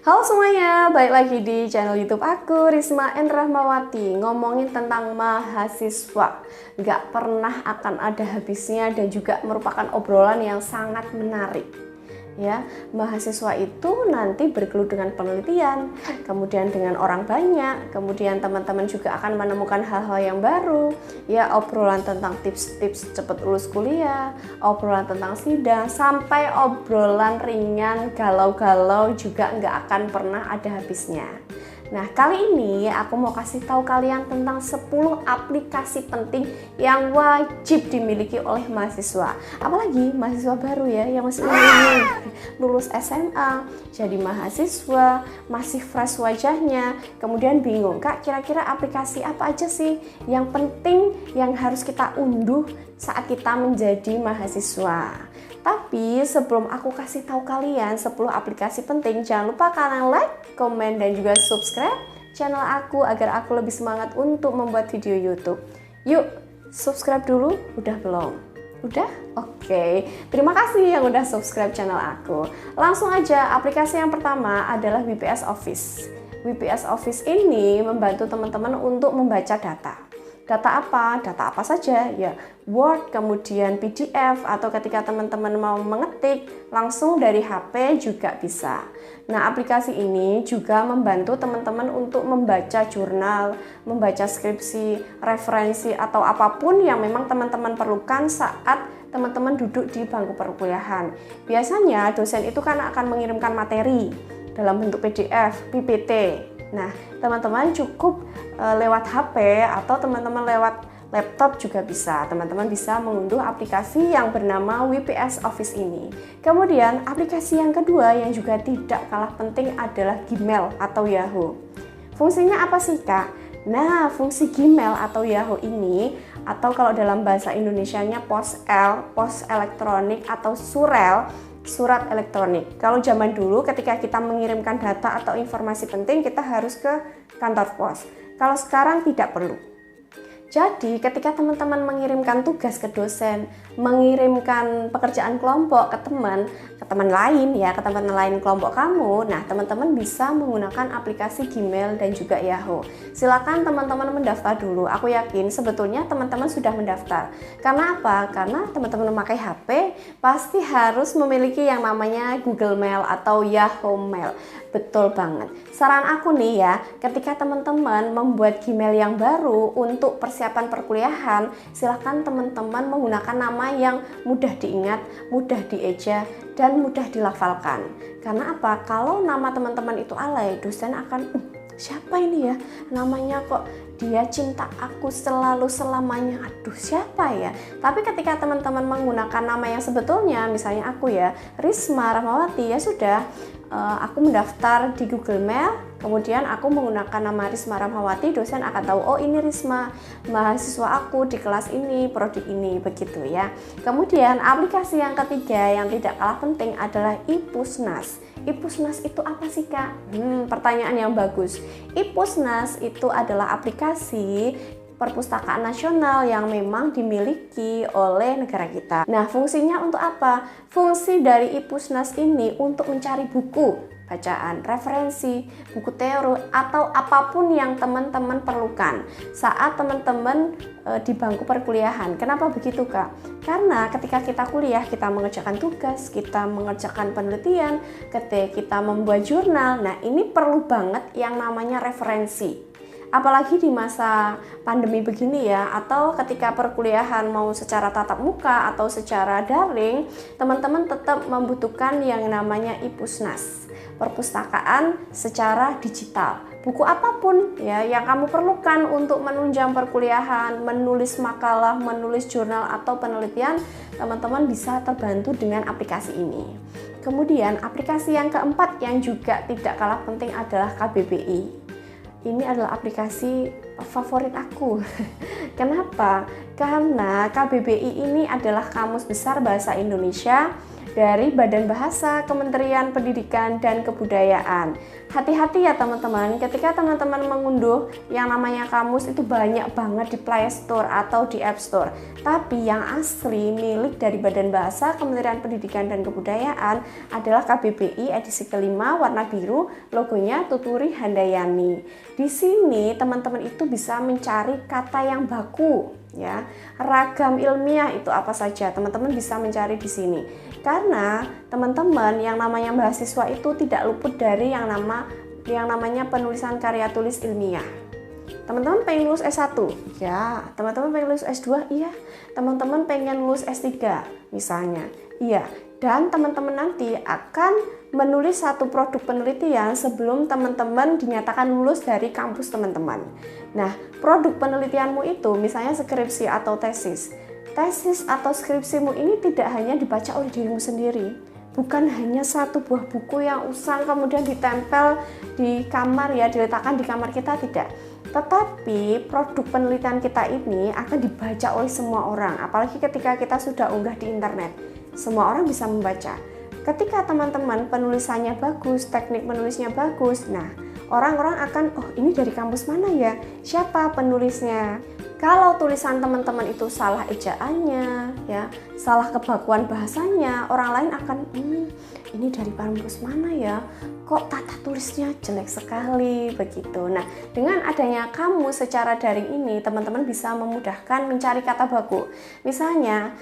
Halo semuanya, balik lagi di channel YouTube aku, Risma N. Rahmawati. Ngomongin tentang mahasiswa, nggak pernah akan ada habisnya dan juga merupakan obrolan yang sangat menarik. Ya, mahasiswa itu nanti bergelut dengan penelitian, kemudian dengan orang banyak, kemudian teman-teman juga akan menemukan hal-hal yang baru. Ya, obrolan tentang tips-tips cepat lulus kuliah, obrolan tentang sidang, sampai obrolan ringan galau-galau juga nggak akan pernah ada habisnya. Nah, kali ini aku mau kasih tahu kalian tentang 10 aplikasi penting yang wajib dimiliki oleh mahasiswa. Apalagi mahasiswa baru ya, yang masih lulus SMA, jadi mahasiswa, masih fresh wajahnya, kemudian bingung, Kak, kira-kira aplikasi apa aja sih yang penting yang harus kita unduh saat kita menjadi mahasiswa? Tapi sebelum aku kasih tahu kalian 10 aplikasi penting, jangan lupa kalian like, komen, dan juga subscribe channel aku agar aku lebih semangat untuk membuat video YouTube. Yuk, subscribe dulu, udah belum? Udah? Oke. Terima kasih yang udah subscribe channel aku. Langsung aja, aplikasi yang pertama adalah WPS Office. WPS Office ini membantu teman-teman untuk membaca data. Data apa? Data apa saja? Ya, Word, kemudian PDF, atau ketika teman-teman mau mengetik langsung dari HP juga bisa. Nah, aplikasi ini juga membantu teman-teman untuk membaca jurnal, membaca skripsi, referensi, atau apapun yang memang teman-teman perlukan saat teman-teman duduk di bangku perkuliahan. Biasanya dosen itu kan akan mengirimkan materi dalam bentuk PDF, PPT. Nah, teman-teman cukup lewat HP atau teman-teman lewat laptop juga bisa. Teman-teman bisa mengunduh aplikasi yang bernama WPS Office ini. Kemudian, aplikasi yang kedua yang juga tidak kalah penting adalah Gmail atau Yahoo. Fungsinya apa sih, Kak? Nah, fungsi Gmail atau Yahoo ini, atau kalau dalam bahasa Indonesianya pos elektronik atau surel, surat elektronik. Kalau zaman dulu ketika kita mengirimkan data atau informasi penting, kita harus ke kantor pos. Kalau sekarang tidak perlu. Jadi ketika teman-teman mengirimkan tugas ke dosen, mengirimkan pekerjaan kelompok ke teman lain ya, ke teman lain kelompok kamu, nah teman-teman bisa menggunakan aplikasi Gmail dan juga Yahoo. Silakan teman-teman mendaftar dulu. Aku yakin sebetulnya teman-teman sudah mendaftar. Karena apa? Karena teman-teman memakai HP pasti harus memiliki yang namanya Google Mail atau Yahoo Mail. Betul banget. Saran aku nih ya, ketika teman-teman membuat Gmail yang baru untuk persiapan perkuliahan, silahkan teman-teman menggunakan nama yang mudah diingat, mudah dieja, dan mudah dilafalkan. Karena apa? Kalau nama teman-teman itu alay, dosen akan, siapa ini ya? Namanya kok dia cinta aku selalu selamanya. Aduh, siapa ya? Tapi ketika teman-teman menggunakan nama yang sebetulnya, misalnya aku ya, Risma Rahmawati, ya sudah, aku mendaftar di Google Mail, kemudian aku menggunakan nama Risma Rahmawati, dosen akan tahu, oh ini Risma, mahasiswa aku di kelas ini, prodi ini, begitu ya. Kemudian aplikasi yang ketiga yang tidak kalah penting adalah Ipusnas. Ipusnas itu apa sih, Kak? Pertanyaan yang bagus. Ipusnas itu adalah aplikasi perpustakaan nasional yang memang dimiliki oleh negara kita. Nah, fungsinya untuk apa? Fungsi dari Ipusnas ini untuk mencari buku bacaan, referensi, buku teori, atau apapun yang teman-teman perlukan saat teman-teman di bangku perkuliahan. Kenapa begitu, Kak? Karena ketika kita kuliah, kita mengerjakan tugas, kita mengerjakan penelitian, ketika kita membuat jurnal, nah ini perlu banget yang namanya referensi. Apalagi di masa pandemi begini ya, atau ketika perkuliahan mau secara tatap muka atau secara daring, teman-teman tetap membutuhkan yang namanya Ipusnas, perpustakaan secara digital. Buku apapun ya yang kamu perlukan untuk menunjang perkuliahan, menulis makalah, menulis jurnal atau penelitian, teman-teman bisa terbantu dengan aplikasi ini. Kemudian aplikasi yang keempat yang juga tidak kalah penting adalah KBBI. Ini adalah aplikasi favorit aku. Kenapa? Karena KBBI ini adalah Kamus Besar Bahasa Indonesia dari Badan Bahasa Kementerian Pendidikan dan Kebudayaan. Hati-hati ya teman-teman, ketika teman-teman mengunduh yang namanya kamus itu banyak banget di Play Store atau di App Store. Tapi yang asli milik dari Badan Bahasa Kementerian Pendidikan dan Kebudayaan adalah KBBI edisi kelima warna biru, logonya Tuturi Handayani. Di sini teman-teman itu bisa mencari kata yang baku ya. Ragam ilmiah itu apa saja? Teman-teman bisa mencari di sini. Karena teman-teman yang namanya mahasiswa itu tidak luput dari yang namanya penulisan karya tulis ilmiah. Teman-teman pengen lulus S1? Ya. Teman-teman pengen lulus S2? Iya. Teman-teman pengen lulus S3 misalnya? Iya. Dan teman-teman nanti akan menulis satu produk penelitian sebelum teman-teman dinyatakan lulus dari kampus teman-teman. Nah, produk penelitianmu itu misalnya skripsi atau tesis. Tesis atau skripsimu ini tidak hanya dibaca oleh dirimu sendiri, bukan hanya satu buah buku yang usang kemudian ditempel di kamar ya, diletakkan di kamar kita, tidak. Tetapi produk penelitian kita ini akan dibaca oleh semua orang, apalagi ketika kita sudah unggah di internet. Semua orang bisa membaca. Ketika teman-teman penulisannya bagus, teknik menulisnya bagus, nah orang-orang akan, oh ini dari kampus mana ya? Siapa penulisnya? Kalau tulisan teman-teman itu salah ejaannya, ya, salah kebakuan bahasanya, orang lain akan, ini dari kampus mana ya? Kok tata tulisnya jelek sekali, begitu. Nah, dengan adanya kamu secara daring ini, teman-teman bisa memudahkan mencari kata baku. Misalnya,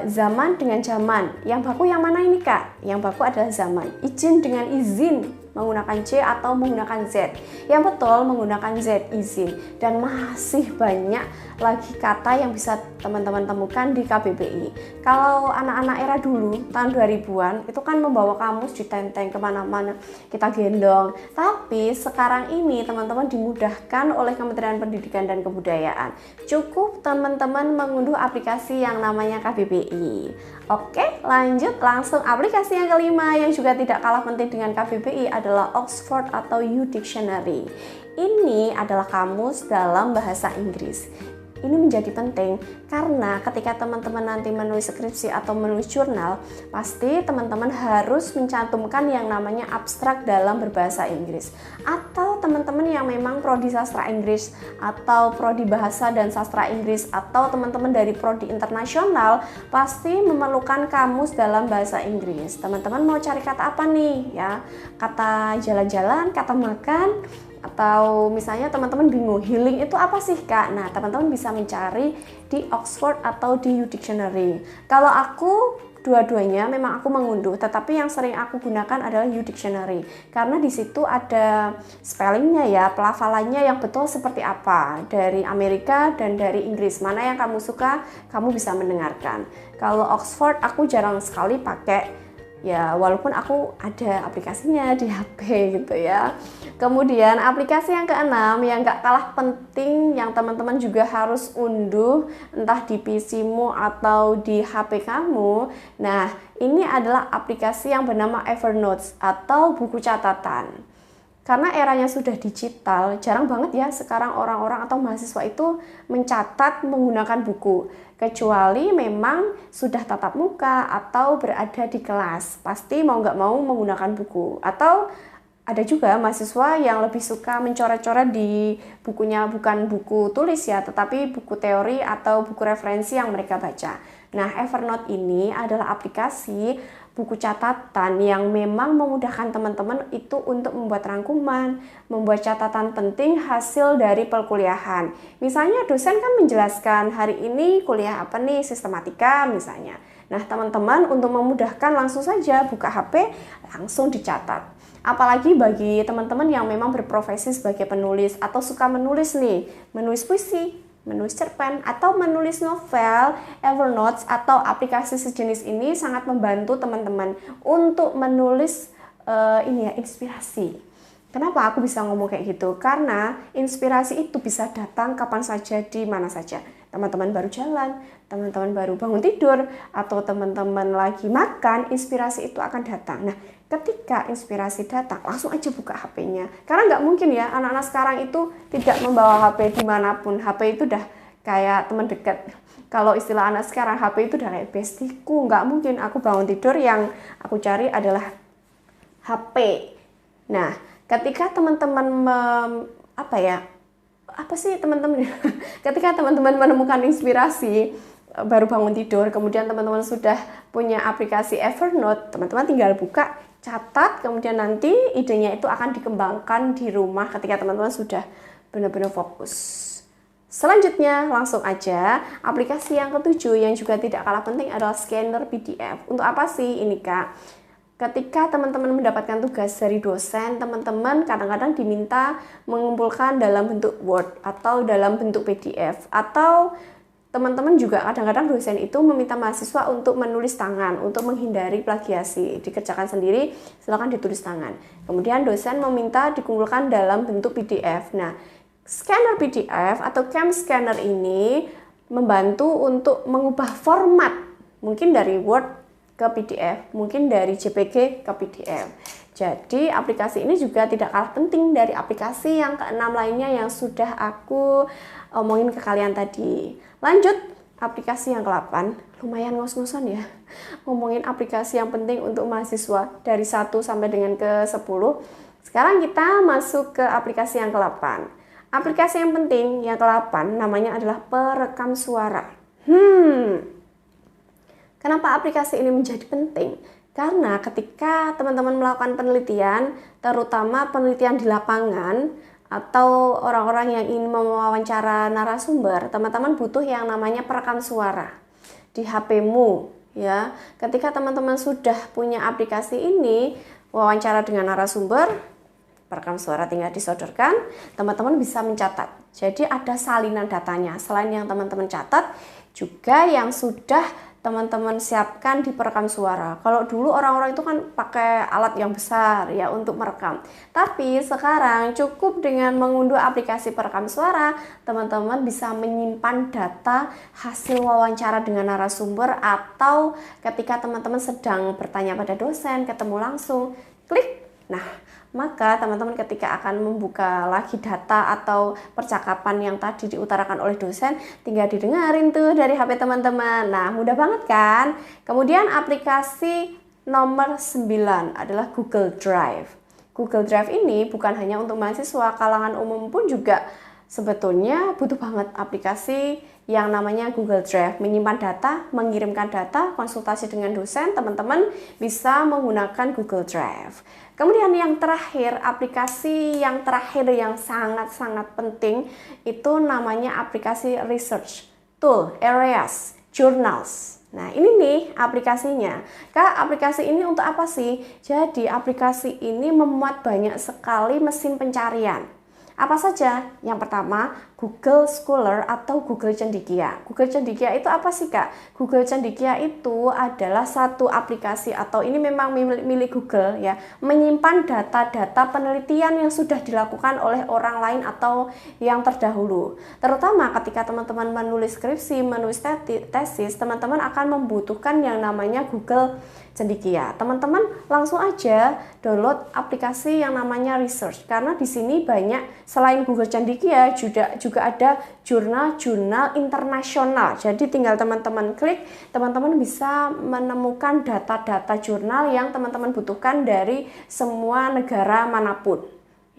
zaman dengan zaman. Yang baku yang mana ini, Kak? Yang baku adalah zaman. Izin dengan izin. Menggunakan C atau menggunakan Z. Yang betul menggunakan Z, izin. Dan masih banyak lagi kata yang bisa teman-teman temukan di KBBI. Kalau anak-anak era dulu, tahun 2000-an, itu kan membawa kamus ditenteng kemana-mana, kita gendong. Tapi sekarang ini teman-teman dimudahkan oleh Kementerian Pendidikan dan Kebudayaan. Cukup teman-teman mengunduh aplikasi yang namanya KBBI. Oke, lanjut langsung aplikasi yang kelima yang juga tidak kalah penting dengan KBBI adalah Oxford atau U-Dictionary. Ini adalah kamus dalam bahasa Inggris. Ini menjadi penting karena ketika teman-teman nanti menulis skripsi atau menulis jurnal, pasti teman-teman harus mencantumkan yang namanya abstrak dalam berbahasa Inggris. Atau teman-teman yang memang prodi sastra Inggris atau prodi bahasa dan sastra Inggris atau teman-teman dari prodi internasional pasti memerlukan kamus dalam bahasa Inggris. Teman-teman mau cari kata apa nih ya? Kata jalan-jalan, kata makan, atau misalnya teman-teman bingung healing itu apa sih, Kak? Nah, teman-teman bisa mencari di Oxford atau di U-Dictionary. Kalau aku dua-duanya memang aku mengunduh, tetapi yang sering aku gunakan adalah U-Dictionary karena di situ ada spellingnya ya, pelafalannya yang betul seperti apa dari Amerika dan dari Inggris. Mana yang kamu suka, kamu bisa mendengarkan. Kalau Oxford aku jarang sekali pakai. Ya, walaupun aku ada aplikasinya di HP gitu ya. Kemudian aplikasi yang keenam yang gak kalah penting yang teman-teman juga harus unduh entah di PC-mu atau di HP kamu. Nah, ini adalah aplikasi yang bernama Evernote atau buku catatan. Karena eranya sudah digital, jarang banget ya sekarang orang-orang atau mahasiswa itu mencatat menggunakan buku. Kecuali memang sudah tatap muka atau berada di kelas, pasti mau nggak mau menggunakan buku. Atau ada juga mahasiswa yang lebih suka mencoret-coret di bukunya, bukan buku tulis ya, tetapi buku teori atau buku referensi yang mereka baca. Nah, Evernote ini adalah aplikasi buku catatan yang memang memudahkan teman-teman itu untuk membuat rangkuman, membuat catatan penting hasil dari perkuliahan. Misalnya dosen kan menjelaskan hari ini kuliah apa nih, sistematika misalnya. Nah, teman-teman untuk memudahkan langsung saja buka HP, langsung dicatat. Apalagi bagi teman-teman yang memang berprofesi sebagai penulis atau suka menulis nih, menulis puisi, menulis cerpen, atau menulis novel, Evernote atau aplikasi sejenis ini sangat membantu teman-teman untuk menulis inspirasi. Kenapa aku bisa ngomong kayak gitu? Karena inspirasi itu bisa datang kapan saja, di mana saja. Teman-teman baru jalan, teman-teman baru bangun tidur, atau teman-teman lagi makan, inspirasi itu akan datang. Nah, ketika inspirasi datang, langsung aja buka HP-nya. Karena nggak mungkin ya, anak-anak sekarang itu tidak membawa HP dimanapun. HP itu udah kayak teman dekat. Kalau istilah anak sekarang, HP itu udah kayak bestiku. Nggak mungkin aku bangun tidur yang aku cari adalah HP. Nah, ketika teman-teman ketika teman-teman menemukan inspirasi baru bangun tidur, kemudian teman-teman sudah punya aplikasi Evernote, teman-teman tinggal buka, catat, kemudian nanti idenya itu akan dikembangkan di rumah ketika teman-teman sudah benar-benar fokus. Selanjutnya langsung aja aplikasi yang ketujuh yang juga tidak kalah penting adalah scanner PDF. Untuk apa sih ini Kak? Ketika teman-teman mendapatkan tugas dari dosen, teman-teman kadang-kadang diminta mengumpulkan dalam bentuk Word atau dalam bentuk PDF, atau teman-teman juga kadang-kadang dosen itu meminta mahasiswa untuk menulis tangan untuk menghindari plagiasi. Dikerjakan sendiri, silakan ditulis tangan. Kemudian dosen meminta dikumpulkan dalam bentuk PDF. Nah, scanner PDF atau cam scanner ini membantu untuk mengubah format, mungkin dari Word ke PDF, mungkin dari JPG ke PDF. Jadi aplikasi ini juga tidak kalah penting dari aplikasi yang keenam lainnya yang sudah aku omongin ke kalian tadi. Lanjut, aplikasi yang ke-8, lumayan ngos-ngosan ya. Ngomongin aplikasi yang penting untuk mahasiswa dari 1 sampai dengan ke-10. Sekarang kita masuk ke aplikasi yang ke-8. Aplikasi yang penting yang ke-8 namanya adalah perekam suara. Kenapa aplikasi ini menjadi penting? Karena ketika teman-teman melakukan penelitian, terutama penelitian di lapangan atau orang-orang yang ingin mewawancara narasumber, teman-teman butuh yang namanya perekam suara di HP-mu ya. Ketika teman-teman sudah punya aplikasi ini, wawancara dengan narasumber, perekam suara tinggal disodorkan, teman-teman bisa mencatat. Jadi ada salinan datanya. Selain yang teman-teman catat, juga yang sudah teman-teman siapkan di perekam suara. Kalau dulu orang-orang itu kan pakai alat yang besar ya untuk merekam. Tapi sekarang cukup dengan mengunduh aplikasi perekam suara, teman-teman bisa menyimpan data hasil wawancara dengan narasumber, atau ketika teman-teman sedang bertanya pada dosen, ketemu langsung, klik. Nah, maka teman-teman ketika akan membuka lagi data atau percakapan yang tadi diutarakan oleh dosen, tinggal didengarin tuh dari HP teman-teman. Nah, mudah banget kan? Kemudian aplikasi nomor 9 adalah Google Drive. Google Drive ini bukan hanya untuk mahasiswa, kalangan umum pun juga sebetulnya butuh banget aplikasi yang namanya Google Drive. Menyimpan data, mengirimkan data, konsultasi dengan dosen, teman-teman bisa menggunakan Google Drive. Kemudian yang terakhir, aplikasi yang terakhir yang sangat-sangat penting itu namanya aplikasi research, tool, areas, journals. Nah, ini nih aplikasinya. Kak, aplikasi ini untuk apa sih? Jadi aplikasi ini memuat banyak sekali mesin pencarian. Apa saja? Yang pertama, Google Scholar atau Google Cendekia. Google Cendekia itu apa sih Kak? Google Cendekia itu adalah satu aplikasi, atau ini memang milik Google ya, menyimpan data-data penelitian yang sudah dilakukan oleh orang lain atau yang terdahulu. Terutama ketika teman-teman menulis skripsi, menulis tesis, teman-teman akan membutuhkan yang namanya Google Cendekia. Teman-teman langsung aja download aplikasi yang namanya Research, karena di sini banyak, selain Google Cendekia juga ada jurnal-jurnal internasional. Jadi tinggal teman-teman klik, teman-teman bisa menemukan data-data jurnal yang teman-teman butuhkan dari semua negara manapun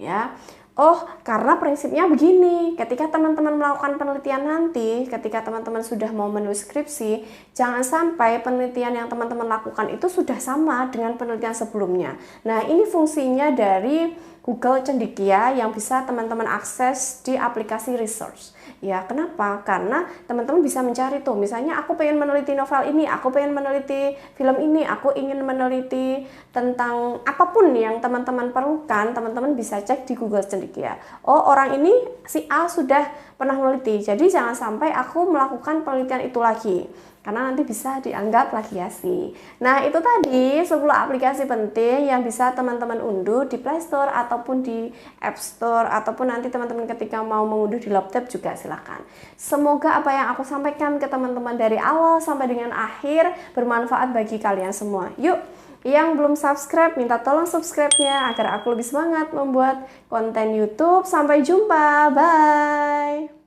ya. Oh, karena prinsipnya begini, ketika teman-teman melakukan penelitian nanti, ketika teman-teman sudah mau menulis skripsi, jangan sampai penelitian yang teman-teman lakukan itu sudah sama dengan penelitian sebelumnya. Nah, ini fungsinya dari Google Cendekia yang bisa teman-teman akses di aplikasi Research. Ya, kenapa? Karena teman-teman bisa mencari tuh, misalnya aku pengen meneliti novel ini, aku pengen meneliti film ini, aku ingin meneliti tentang apapun yang teman-teman perlukan, teman-teman bisa cek di Google Cendekia. Oh, orang ini si A sudah pernah meneliti, jadi jangan sampai aku melakukan penelitian itu lagi, karena nanti bisa dianggap plagiasi. Nah, itu tadi 10 aplikasi penting yang bisa teman-teman unduh di Play Store ataupun di App Store, ataupun nanti teman-teman ketika mau mengunduh di laptop juga silakan. Semoga apa yang aku sampaikan ke teman-teman dari awal sampai dengan akhir bermanfaat bagi kalian semua. Yuk, yang belum subscribe, minta tolong subscribe-nya agar aku lebih semangat membuat konten YouTube. Sampai jumpa, bye!